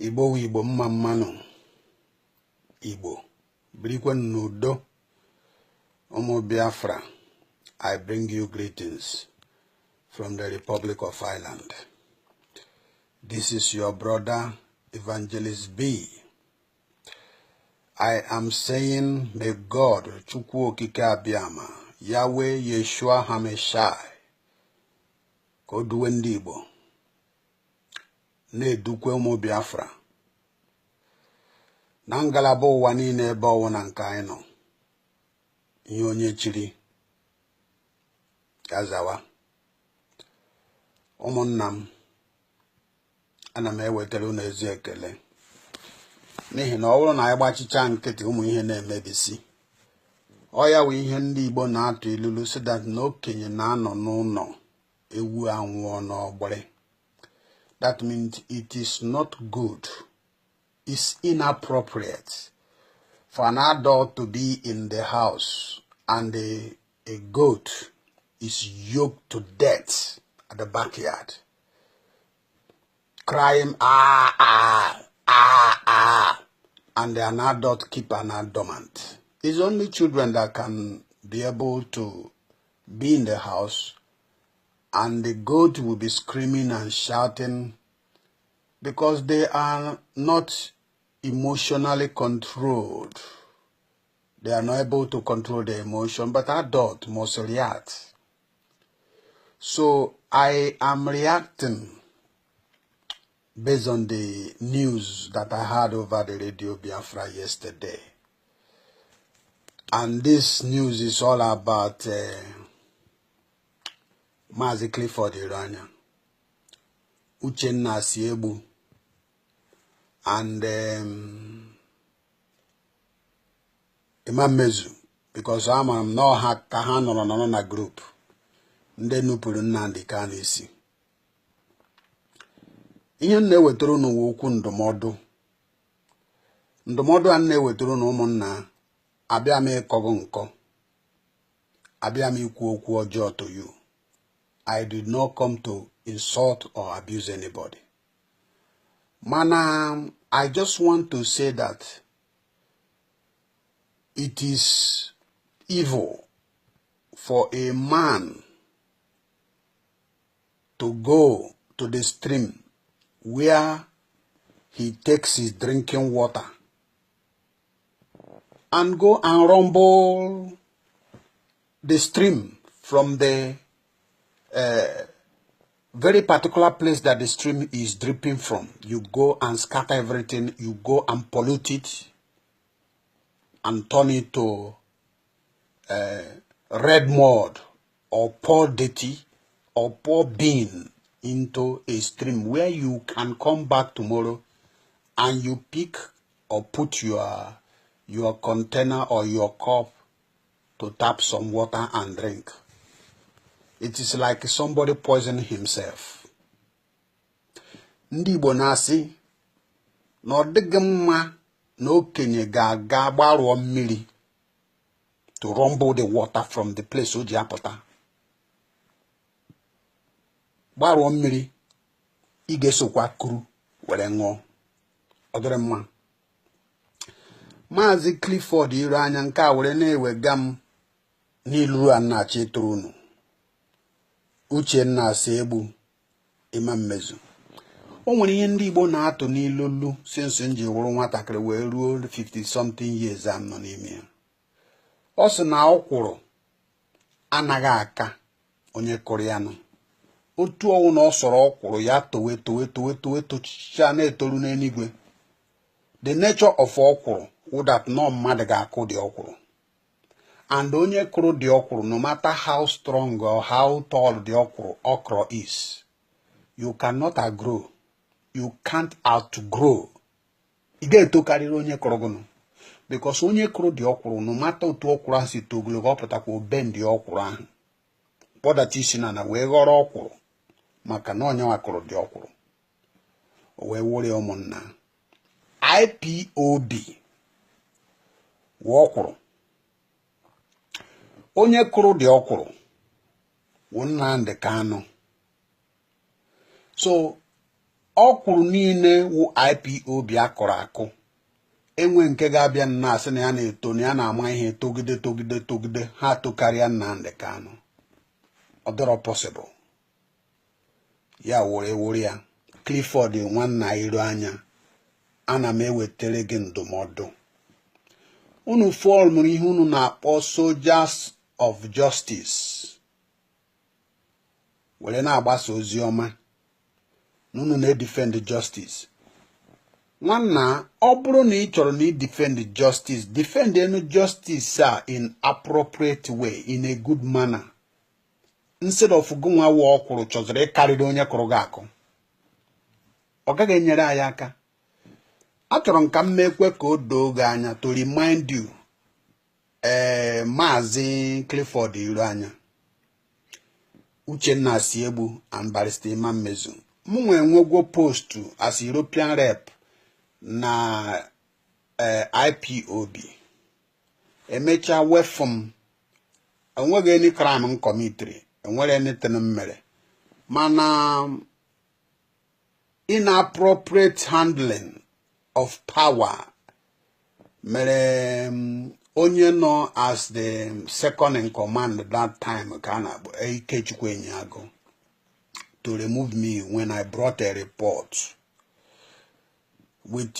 Igbo Igbo mmanụ Igbo birikwe n'udo ụmụ Biafra. I bring you greetings from the Republic of Ireland. This is your brother Evangelist B. I am saying, may God, Chukwu Okike Abịama, Yahweh Yeshua Hameshai, ka o duwe ndị Igbo, na-edukwe ụmụ Biafra na ngalaba ụwa niile ebe ọwụ na nke anyị nọ. Ihe onye chiri gazawa. Ụmụnna m, ana m ewetara unu ezi ekele n'ihi na ọ bụrụ na anyị gbachicha nkịtị ụmụ ihe na-emebisi. Ọ ya wụ ihe ndị Igbo na-atụ ilulu si that na okenye na-anọ n'ụlọ ewu anwụọ n'ọgbịrị. That means it is not good. It's inappropriate for an adult to be in the house and a goat is yoked to death at the backyard, crying, ah, ah, ah, ah, and an adult keep an adult dormant. It's only children that can be able to be in the house, and the goat will be screaming and shouting because they are not emotionally controlled. They are not able to control their emotion, but adult must react. So I am reacting based on the news that I heard over the radio Biafra yesterday. And this news is all about Mazi Clifford Iranian, Uchenna Siebu, and Imam Mezu, because I'm not a group. Ndị nupụrụ Nnamdi Kanu isi. Ihe na-ewetara unu okwu ndụmọdụ. Ndụmọdụ a na-ewetara unu ụmụnna, abịa m ịkọgụ nkọ. Abịa m ikwu okwu ọjọọ to you. I did not come to insult or abuse anybody. Mana, I just want to say that it is evil for a man to go to the stream where he takes his drinking water and go and rumble the stream from the very particular place that the stream is dripping from. You go and scatter everything. You go and pollute it and turn it to red mud or pour dirty or pour bean into a stream where you can come back tomorrow and you pick or put your container or your cup to tap some water and drink. It is like somebody poisoning himself. Ndị Igbo na-asị na ọ dịghị mma na okenye ga-aga gbarụọ mmiri to rumble the water from the place o ji apụta. Gbarụọ mmiri, ị ga-esokwa kuru were ṅụọ. Ọ dịrị mma. Maazị Clifford Iranian nke a were na-ewega m n'ilu a na-achị tụrụ unu. Uchenna Siebu, Imam Mezu. O nwere ihe ndị Igbo na-atụ n'ilulu since nji wụrụ nwatakịrị wee ruo 50 something years am nọ n'ime ya. Ọ sị na ọkwụrụ anaghị aka onye kụrụ ya nọ. Otu ọwụ na ọ sọrọ ọkwụrụ ya towe tochicha na-etoru n'eluigwe. The nature of ọkwụrụ would that no mmadụ ga-akụ dị ọkwụrụ. And onye kụrụ dị ọkwụrụ, no matter how strong or how tall the okra is, you cannot outgrow. You can't outgrow. Ị ga-eto karịrị onye kụrụ gụnụ. Because onye kụrụ dị ọkwụrụ, no matter otu ọkwụrụ ahụ si togologo, ọ pụtakwa oben dị ọkwụrụ ahụ. Kpọdata isi na wee ghọrọ ọkwụrụ maka na onye nwa kụrụ dị ọkwụrụ. O wee wụrụ ụmụnna. IPOB wụ ọkwụrụ. Onye kụrụ dị ọkwụrụ wụ Nnamdi Kanu. So ọkwụrụ niile wụ IPOB akọrọ akụ enwe nke ga-abịa nna asị na ya na-eto na ya na-ama ihe togide ha tokarịa Nnamdi Kanu. Ọ dịrọ possible. Ya wore ya Clifford nwanna iru anya ana m ewetere gị ndụmọdụ. Unu fọlmụrụ ihe unu na-akpọ soldiers of justice were na-agbasa ozi ọma na unu na-defend justice. Nwanna, ọ bụrụ na ị chọrọ na ị defend justice, defend enu justice in appropriate way, in a good manner. Instead of gụnwa wụ ọkwụrụ chọziri ịkarịrị onye kụrụ gị akụ, ọ gaghị enyere anyị aka. Achọrọ m ka m mekwe ka o doo gị anya to remind you Maazị Clifford iru anya, Uchenna Siegbu and Barrister Imam Mezu. Mụ nwe enwegwo post as European rep na IPOB. Emecha wefum enweghị any crime m committed, enwere anything m mere, mana inappropriate handling of power mere onye nọ as the second in command at that time ka a na-akpọ Ikechukwu Enyiago to remove me when I brought a report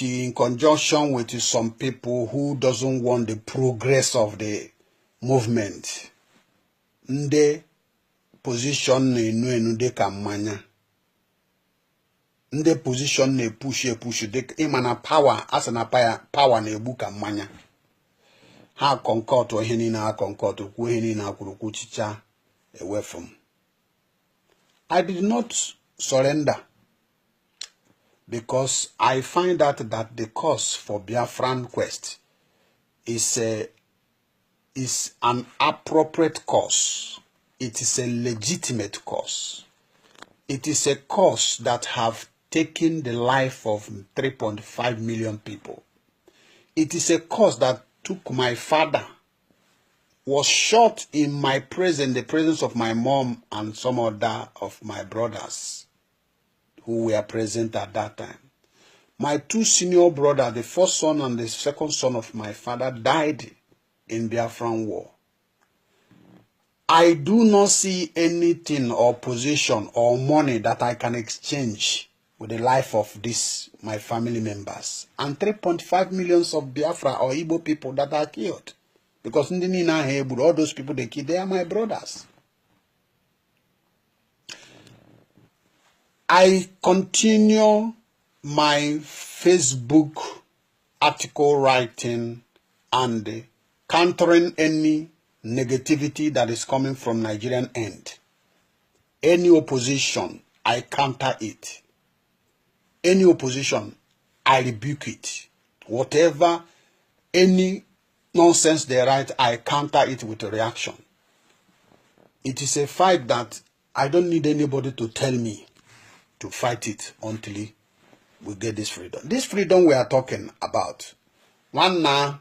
in conjunction with some people who doesn't want the progress of the movement. Nde position na-enu dịka mmanya. Nde position na-epush dịka ịmana power asa na power na-egbu ka mmanya. Ha concord ihe niile ha concord kwuo ihe niile akwuru kwuchicha away from. I did not surrender because I find out that the cause for Biafran quest is an appropriate cause. It is a legitimate cause. It is a cause that have taken the life of 3.5 million people. It is a cause that took my father, was shot in my presence, the presence of my mom and some other of my brothers who were present at that time. My two senior brothers, the first son and the second son of my father, died in Biafran war. I do not see anything or position or money that I can exchange with the life of my family members. And 3.5 million of Biafra or Igbo people that are killed. Because all those people they killed, they are my brothers. I continue my Facebook article writing and countering any negativity that is coming from Nigerian end. Any opposition, I counter it. Any opposition, I rebuke it. Whatever, any nonsense they write, I counter it with a reaction. It is a fight that I don't need anybody to tell me to fight it until we get this freedom. This freedom we are talking about. One now,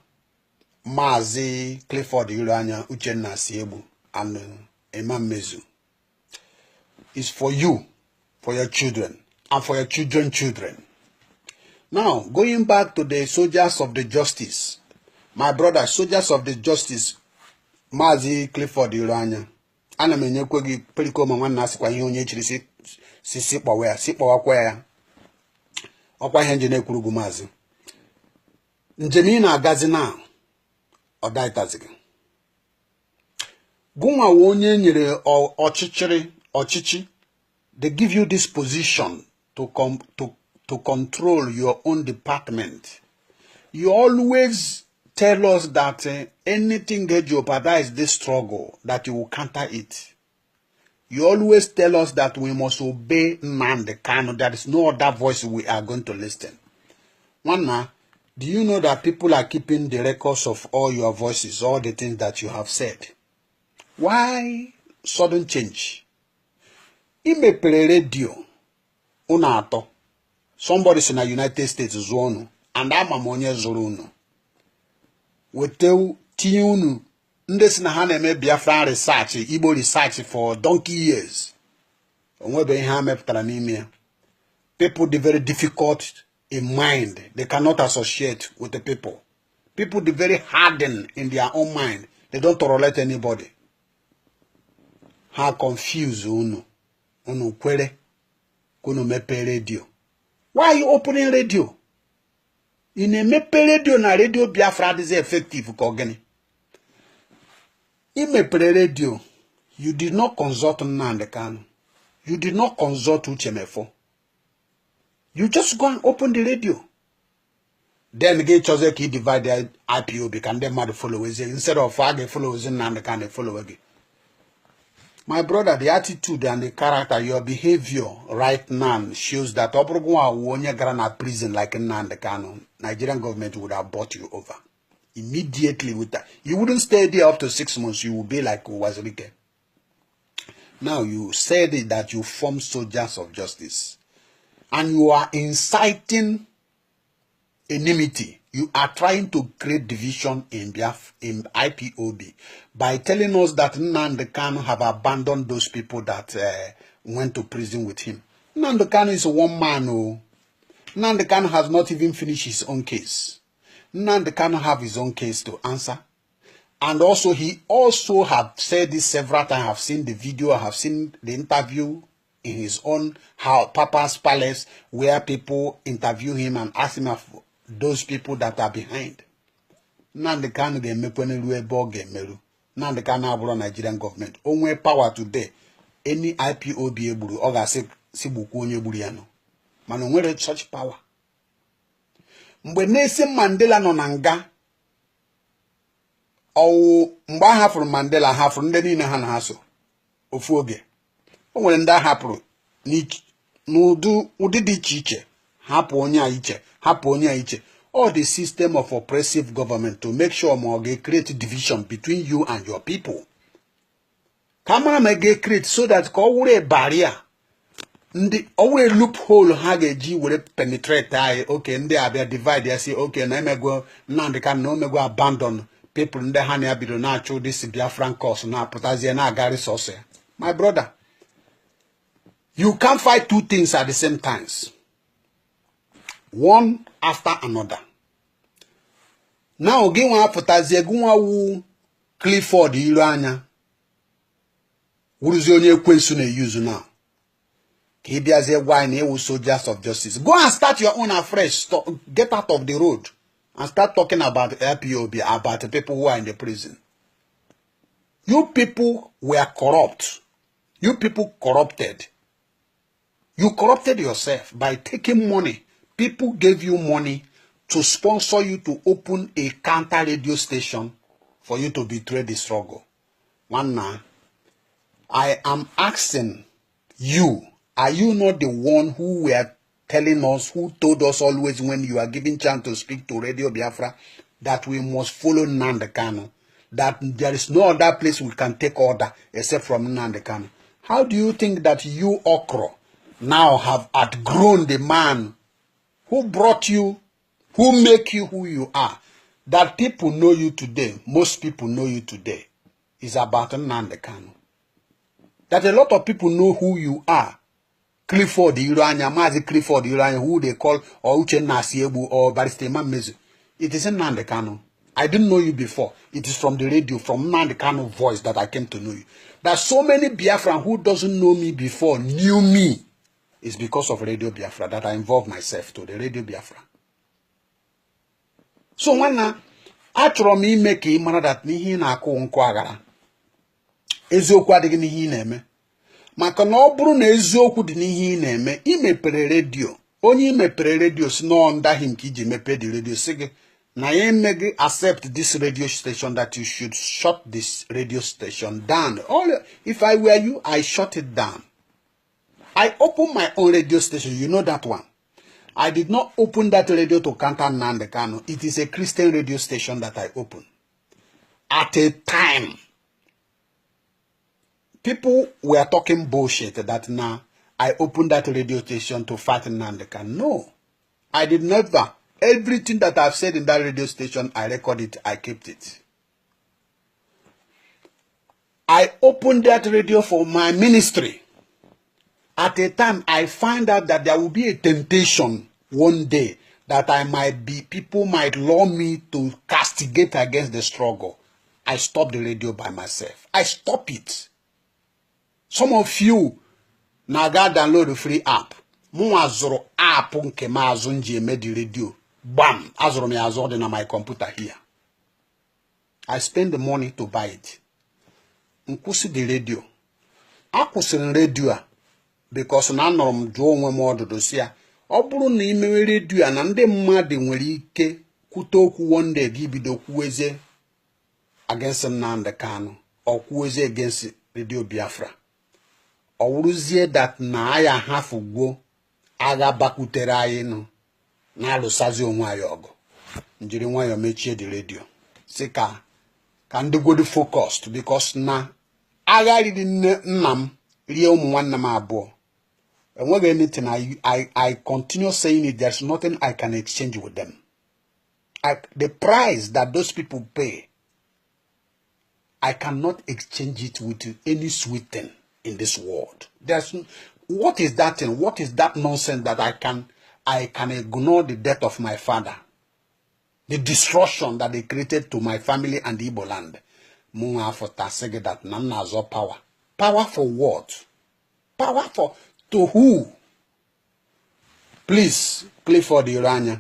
Maazị Clifford Iranya, Uchenna Siegbu, and Imam Mezu. Is for you, for your children, and for your children's children. Now, going back to the soldiers of the justice, my brother, soldiers of the justice, Maazị Clifford Iranya, ana m enyekwe gị pelikoma nwanna asịkwa ihe onye chiri si kpọwakwa ya ọkwa ihe nje na-ekwuru gị maazị njem ị na-agazi na ọ daitazi gị gụnwa onye nyere ọchịchị they give you this position to control your own department. You always tell us that anything that jeopardize this struggle, that you will counter it. You always tell us that we must obey Nnamdi Kanu. There is no other voice we are going to listen. One, do you know that people are keeping the records of all your voices, all the things that you have said? Why sudden change? Imepere radio, unato. Somebody's in the United States zone, and I'm a monye zoruno. Weteu tiunu, ndes na haneme Biafra research, Igbo research for donkey years. Onwebe ihe amepụtara n'ime ya. People, they're very difficult in mind. They cannot associate with the people. People, they're very hardened in their own mind. They don't tolerate anybody. How confused unu kwere kunu mepe radio. Why are you opening radio? In a mepe radio na radio Biafra is effective kogeni. In mepe radio, you did not consult Nnamdi Kanu. You did not consult Uchemefo. You just go and open the radio. Then get Chozeki divide the IPOB, can them mad followers instead of Fag followers in Nnamdi Kanu follow again. My brother, the attitude and the character, your behavior right now shows that Obrugwa won't grant prison like Nnamdi Kanu. Nigerian government would have bought you over. Immediately with that. You wouldn't stay there up to 6 months. You would be like Wazirike. Now you said that you form soldiers of justice. And you are inciting enmity. You are trying to create division in IPOB by telling us that Nnamdi Kanu have abandoned those people that went to prison with him. Nnamdi Kanu is one man. Oh. Nnamdi Kanu has not even finished his own case. Nnamdi Kanu have his own case to answer. And also, he also have said this several times. I have seen the video, I have seen the interview in his own Papa's Palace, where people interview him and ask him of those people that are behind. Nnamdi Kanu Nnamdi Kanu abụrụ Nigerian government. Only power today. Any IPOB eburu, ọ ga-asị sibuku onye gburu ya no. Mana onwere such power. Mgbe Nelson Mandela nọ na nga, mgbe a hapụrụ Mandela hapụrụ ndị niile ha na ha so ofu oge. O nwere ndị a hapụrụ n'ụdị dị iche iche. Hapụ onye a iche, hapụ onye a iche. All the system of oppressive government to make sure they create division between you and your people. Kamara may create so that a barrier. Always loophole hageji will penetrate. Okay, and they are divide. They say, okay, na go Nnamdi Kanu no me go abandon people in the Hania Bidonacho, this Biafran course now, Potazia Gary Sose. My brother, you can't fight two things at the same times. One after another. Now, again, one Potazia Guma Clifford Irania. What is your question you use now? Soldiers of justice. Go and start your own afresh. Get out of the road and start talking about LPOB, about the people who are in the prison. You people were corrupt. You people corrupted. You corrupted yourself by taking money. People gave you money to sponsor you to open a counter radio station for you to betray the struggle. One now, I am asking you, are you not the one who were telling us, who told us always when you are given chance to speak to Radio Biafra, that we must follow Nnamdi Kanu, that there is no other place we can take order except from Nnamdi Kanu? How do you think that you, Okro, now have outgrown the man who brought you, who make you who you are? That people know you today, most people know you today, is about Nnamdi Kanu. That a lot of people know who you are. Clifford Irania, Mazi Clifford Irania, who they call or Uche Nasiebu or Baristema Mezu. It is Nnamdi Kanu. I didn't know you before. It is from the radio, from Nnamdi Kanu voice that I came to know you. That so many Biafran who doesn't know me before knew me is because of Radio Biafra, that I involved myself to the Radio Biafra. So when I try me make a man that nihi na ako unkwagara. Eziokwu adịghị n'ihe ị na-eme. Maka na ọ bụrụ na eziokwu dị n'ihe ị na-eme, imepere redio. Onye imepere redio si no under him ka iji mepe the radio sị gị na ya emeghị accept this radio station, that you should shut this radio station down. If I were you, I shut it down. I opened my own radio station, you know that one. I did not open that radio to counter Nnamdi Kanu. It is a Christian radio station that I opened. At a time, people were talking bullshit that now I opened that radio station to fight Nnamdi Kanu. No, I did never. Everything that I've said in that radio station, I recorded it, I kept it. I opened that radio for my ministry. At a time, I find out that there will be a temptation one day that people might lure me to castigate against the struggle. I stop the radio by myself. I stop it. Some of you now go download the free app. Mu azoro app nke ma azu nji eme the radio. Bam! Azoro me azoro na my computer here. I spend the money to buy it. Nkwusi the radio. Akwụsịrị radio a because na anọrọ m jụọ onwe m ọdụdụ si ya ọ bụrụ na imewe radio a na ndị mmadụ nwere ike kwute okwu one day gị bido kwuwezie against Nnamdi Kanu or kwuwezie against Radio Biafra. Ọwụrụzie that na aya hafugwo agha bakutere anyị nọ na-alụsazi onwe anyị ọgụ. Njiri nwayọ mechie the radio. Si ka ndị godi focused because na agha riri nna m rie ụmụ nwanne m abụọ. Enweghị anything I continue saying it, there's nothing I can exchange with them. The price that those people pay, I cannot exchange it with any sweet thing in this world. What is that thing? What is that nonsense that I can ignore the death of my father? The destruction that they created to my family and the Igbo land. Munga for tasege that namnazo power. Power for what? Power for to who? Please, Clifford Irania.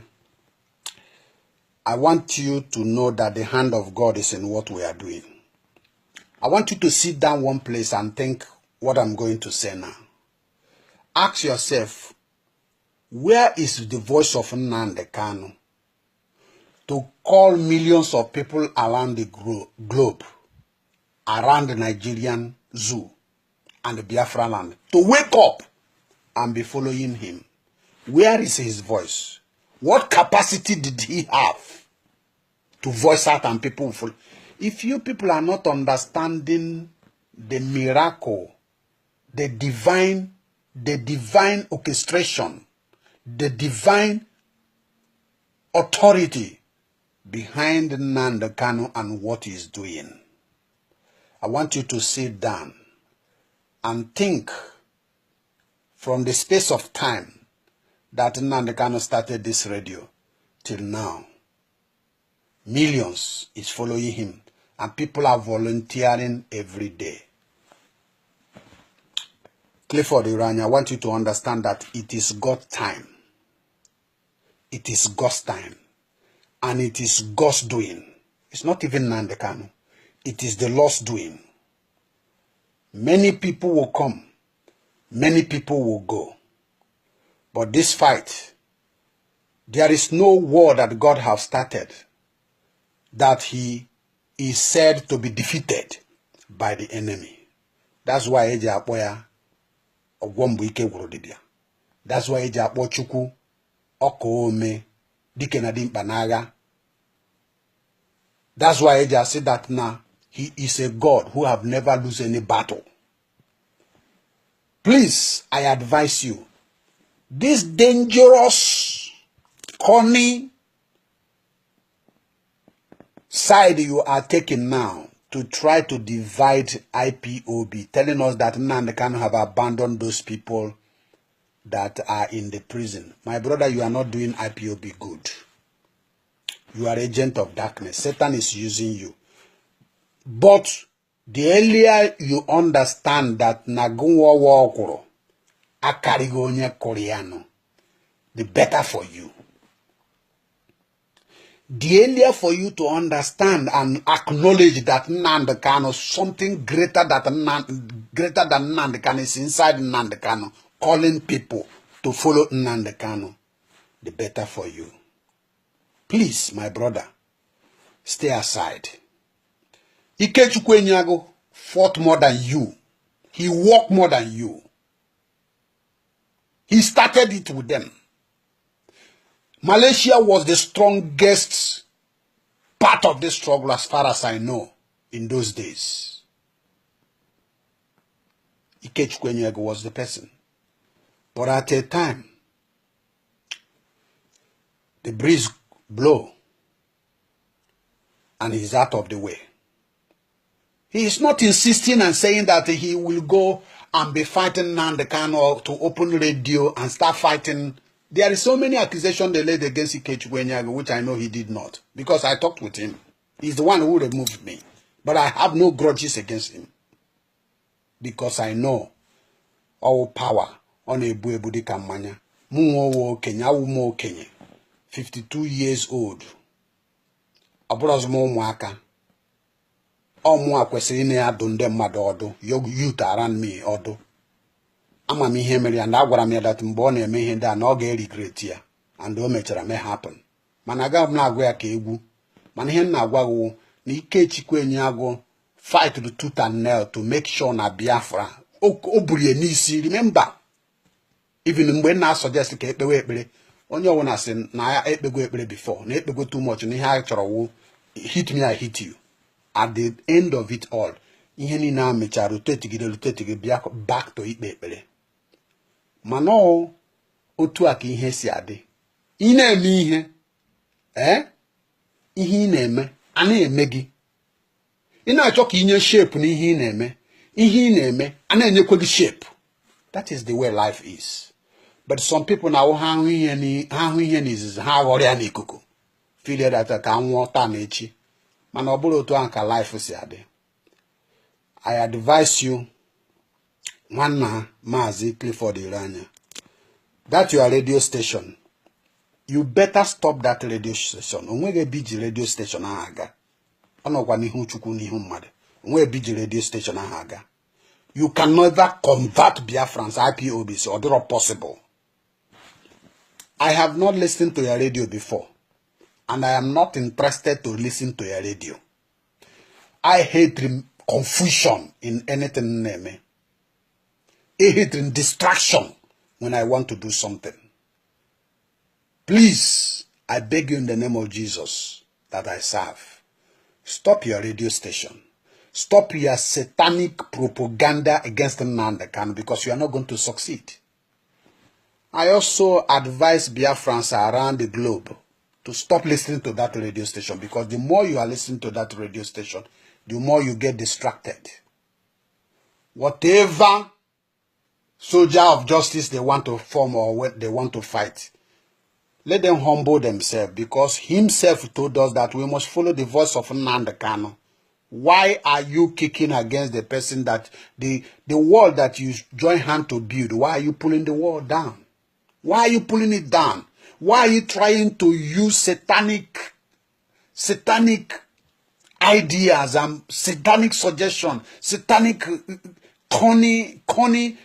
I want you to know that the hand of God is in what we are doing. I want you to sit down one place and think what I'm going to say now. Ask yourself, where is the voice of Nnamdi Kanu to call millions of people around the globe, around the Nigerian zoo and the Biafra land, to wake up and be following him? Where is his voice? What capacity did he have to voice out and people will follow? If you people are not understanding the miracle, the divine orchestration, the divine authority behind Nnamdi Kanu and what he's doing, I want you to sit down and think from the space of time that Nnamdi Kanu started this radio till now. Millions is following him and people are volunteering every day. Clifford Irania, I want you to understand that it is God's time. It is God's time. And it is God's doing. It's not even Nnamdi Kanu. It is the Lord's doing. Many people will come. Many people will go. But this fight, there is no war that God has started that he is said to be defeated by the enemy. That's why Eji Akpoya Ogwombu Ike Gwurodibia. That's why Eji Akpo Chukwu Oko Ome Dike na Dimkpa n'agha. That's why Eji said that now he is a God who have never lose any battle. Please, I advise you, this dangerous, corny side you are taking now to try to divide IPOB, telling us that Nnamdi Kanu have abandoned those people that are in the prison. My brother, you are not doing IPOB good. You are agent of darkness. Satan is using you. But the earlier you understand that Nagunwa Wakuro, Akarigonya Koreano, the better for you. The earlier for you to understand and acknowledge that Nnamdi Kanu, something greater than Nnamdi Kanu is inside Nnamdi Kanu, calling people to follow Nnamdi Kanu, the better for you. Please, my brother, stay aside. Ikechukwu Enyago fought more than you. He worked more than you. He started it with them. Malaysia was the strongest part of this struggle as far as I know in those days. Ikechukwu Enyago was the person. But at a time, the breeze blow and he's out of the way. He is not insisting and saying that he will go and be fighting Nnamdi Kanu to open radio and start fighting. There is so many accusations they laid against Ikechukwu, which I know he did not, because I talked with him. He's the one who removed me. But I have no grudges against him, because I know all power on a buebudi kamanya. Muwo Kenya, Umo Kenya, 52 years old. Abroad mo mwaka. Mwa kwesịrị na ya do ndị mmadụ ọdụ, youth around me ọdụ. Ama m ihe mere and agwara m ya that mgbe ọ na-eme ihe ndị a na ọ ga-regret ya and o mechara me happen. Mana aga m na-agwa ya ka egwu. Mana ihe m na-agwa gị na Ikechukwu agụ fight the tooth and nail to make sure na Biafra o buru ya n'isi. Remember, even mgbe na suggest ka ekpewe ekpere, onye ọwụna sị na ya ekpego ekpere before, na ekpego too much, na ihe a chọrọ wụ hit me, I hit you. At the end of it all, ihe niile a mechara rotate bịa back to ikpe ekpere. Mana otu a ka ihe si adị. Ị na-eme ihe, ihe ị na-eme, a na-eme gị. Ị na-achọ ka inye shape na ihe ị na-eme, ihe ị na-eme, a na-enyekwa gị shape. That is the way life is. But some people now ha hụ ihe n'izizi, ha ghọrọ ya n'ikuku. Feel that ka nwụọ taa na echi. Mana ọ bụrụ otu ahụ ka life si adị. I advise you, nwanna Maazị Clifford Iranya, that your radio station, you better stop that radio station. Onwege biji radio station ahụ aga. Ọnọkwa n'ihu Chukwu n'ihu mmadụ. Onwege biji radio station ahụ aga. You can never convert Biafrans IPOBs, or not possible. I have not listened to your radio before, and I am not interested to listen to your radio. I hate confusion in anything near me. I hate distraction when I want to do something. Please, I beg you in the name of Jesus that I serve, stop your radio station. Stop your satanic propaganda against Nnamdi Kanu, because you are not going to succeed. I also advise Biafrans around the globe to stop listening to that radio station, because the more you are listening to that radio station, the more you get distracted. Whatever soldier of justice they want to form or what they want to fight, let them humble themselves, because himself told us that we must follow the voice of Nnamdi Kanu. Why are you kicking against the person that the wall that you join hand to build? Why are you pulling the wall down? Why are you pulling it down? Why are you trying to use satanic ideas and satanic suggestion, satanic corny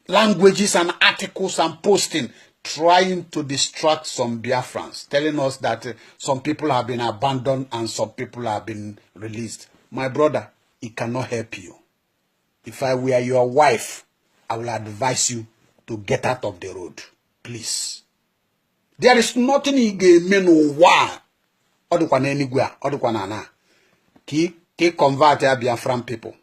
languages and articles and posting, trying to distract some Biafrans, telling us that some people have been abandoned and some people have been released? My brother, it cannot help you. If I were your wife, I will advise you to get out of the road. Please. There is nothing you can do. Why? Ki convert Biafran people.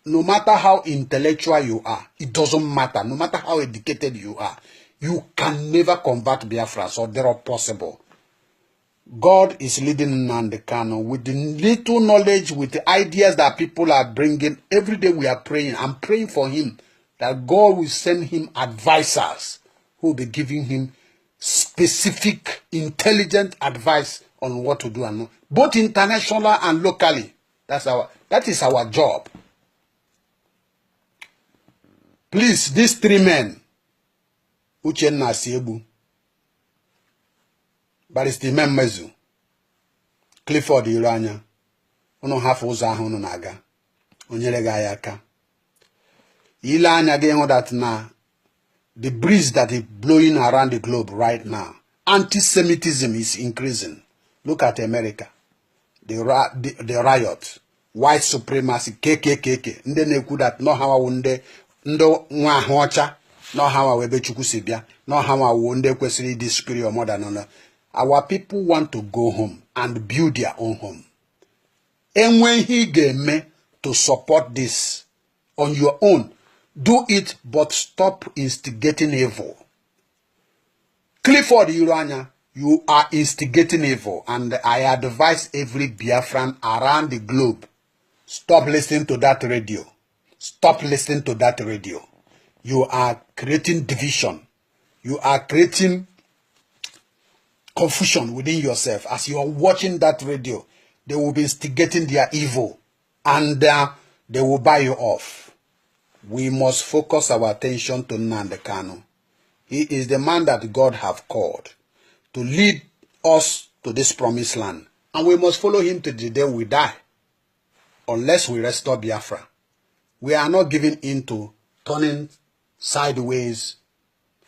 No matter how intellectual you are, it doesn't matter. No matter how educated you are, you can never convert Biafra, so they're not possible. God is leading Nnamdi Kanu with the little knowledge, with the ideas that people are bringing. Every day we are praying. I'm praying for him that God will send him advisors who will be giving him specific, intelligent advice on what to do, and both international and locally. That is our job. Please, these three men, Uchenna Siebu, Barrister Mezu, Clifford Iranya, uno half ụzọ unu na-aga, onyere ga ya aka. Ile anya ga that na the breeze that is blowing around the globe right now, anti-Semitism is increasing. Look at America, the riot, white supremacy, KKK. Ndị na-ekwu that no hawa wunde ndo nwa ahụ ọcha, no hawa webe Chukwu si bịa, no hawa wunde kwesịrị ịdị superior more than honor. Our people want to go home and build their own home. And when he gave me to support this on your own, do it, but stop instigating evil. Clifford Iranya, you are instigating evil, and I advise every Biafran around the globe, stop listening to that radio. stop listening to that radio. You are creating division. You are creating confusion within yourself. As you are watching that radio, they will be instigating their evil, and they will buy you off. We must focus our attention to Nnamdi Kanu. He is the man that God have called to lead us to this promised land. And we must follow him to the day we die. Unless we restore Biafra. We are not giving in to turning sideways.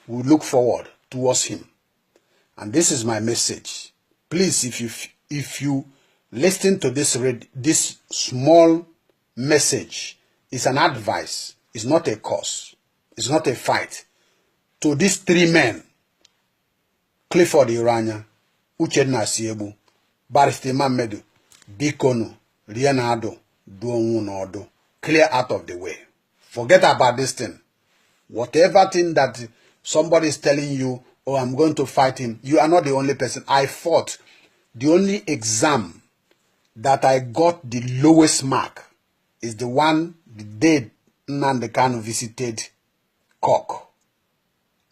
We look forward towards him. And this is my message. Please, if you listen to this small message, it's an advice. It's not a cause. It's not a fight. To these three men, Clifford Iranya, Uchenna Siebu, Barrister Mamedu, Bikonu, Rienado, Duonwu Nodo, clear out of the way. Forget about this thing. Whatever thing that somebody is telling you, oh, I'm going to fight him, you are not the only person. I fought. The only exam that I got the lowest mark is the one the day Nnamdi Kanu visited Cork.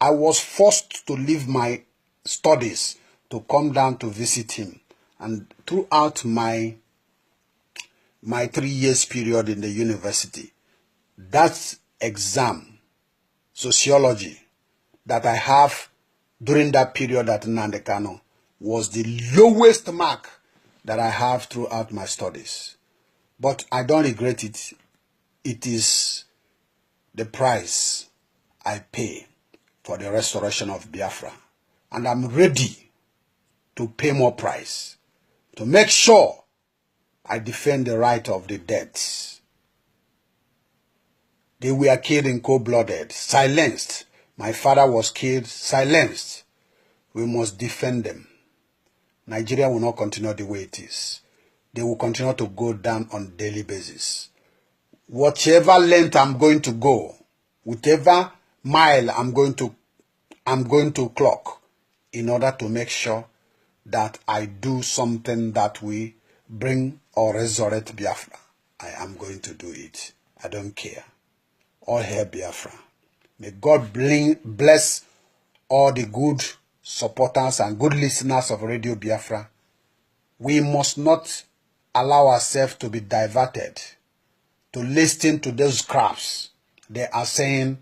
I was forced to leave my studies to come down to visit him. And throughout my 3 years period in the university, that exam, sociology, that I have during that period at Nnamdi Kanu was the lowest mark that I have throughout my studies. But I don't regret it. It is the price I pay for the restoration of Biafra. And I'm ready to pay more price to make sure I defend the right of the dead. They were killed in cold-blooded, silenced. My father was killed, silenced. We must defend them. Nigeria will not continue the way it is. They will continue to go down on a daily basis. Whatever length I'm going to go, whatever mile I'm going to clock in order to make sure that I do something that will bring or resurrect Biafra, I am going to do it. I don't care. All hail Biafra. May God bless all the good supporters and good listeners of Radio Biafra. We must not allow ourselves to be diverted to listen to those crabs. They are saying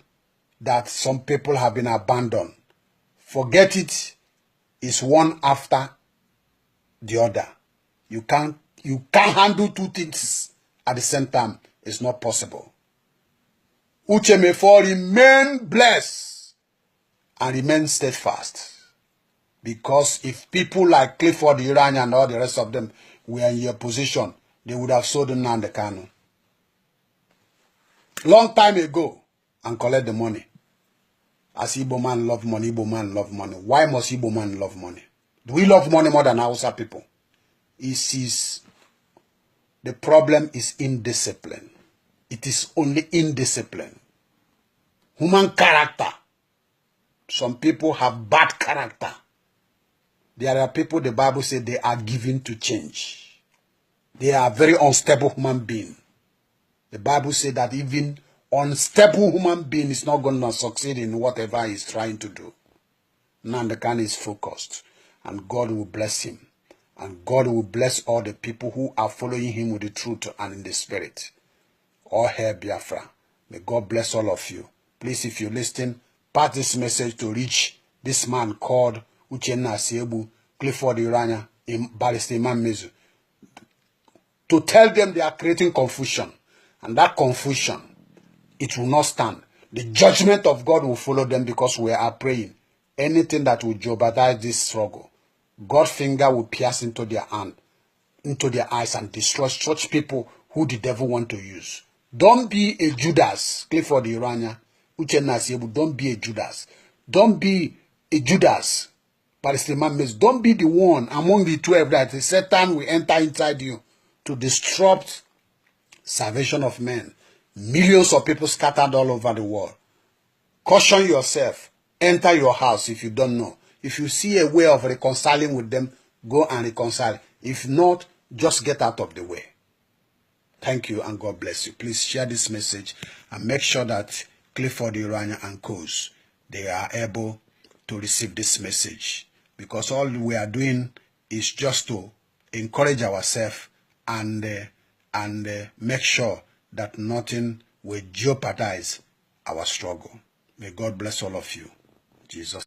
that some people have been abandoned. Forget it. It's one after the other. You can't handle two things at the same time. It's not possible. Uchemefo, remain blessed and remain steadfast. Because if people like Clifford Iranya and all the rest of them were in your position, they would have sold Nnamdi Kanu long time ago and collect the money. As Igbo man love money, Igbo man love money. Why must Igbo man love money? Do we love money more than Hausa people? The problem is indiscipline. It is only indiscipline. Human character. Some people have bad character. There are people, the Bible says, they are given to change. They are very unstable human beings. The Bible says that even unstable human being is not going to succeed in whatever he's trying to do. Nnamdi Kanu is focused, and God will bless him. And God will bless all the people who are following him with the truth and in the spirit. All hail Biafra. May God bless all of you. Please, if you listen, pass this message to reach this man called Uchenna Siebu, Clifford Iranya, Barrister Mezu, to tell them they are creating confusion. And that confusion, it will not stand. The judgment of God will follow them because we are praying. Anything that will jeopardize this struggle, God's finger will pierce into their hand, into their eyes, and destroy such people who the devil want to use. Don't be a Judas, Clifford Iranya, Uchenna Siebu, don't be a Judas. Don't be a Judas, Barrister Mezu. Don't be the one among the 12 that the Satan will enter inside you to disrupt salvation of men. Millions of people scattered all over the world. Caution yourself. Enter your house if you don't know. If you see a way of reconciling with them, go and reconcile. If not, just get out of the way. Thank you and God bless you. Please share this message and make sure that Clifford Iranya and co's, they are able to receive this message, because all we are doing is just to encourage ourselves and make sure that nothing will jeopardize our struggle. May God bless all of you. Jesus.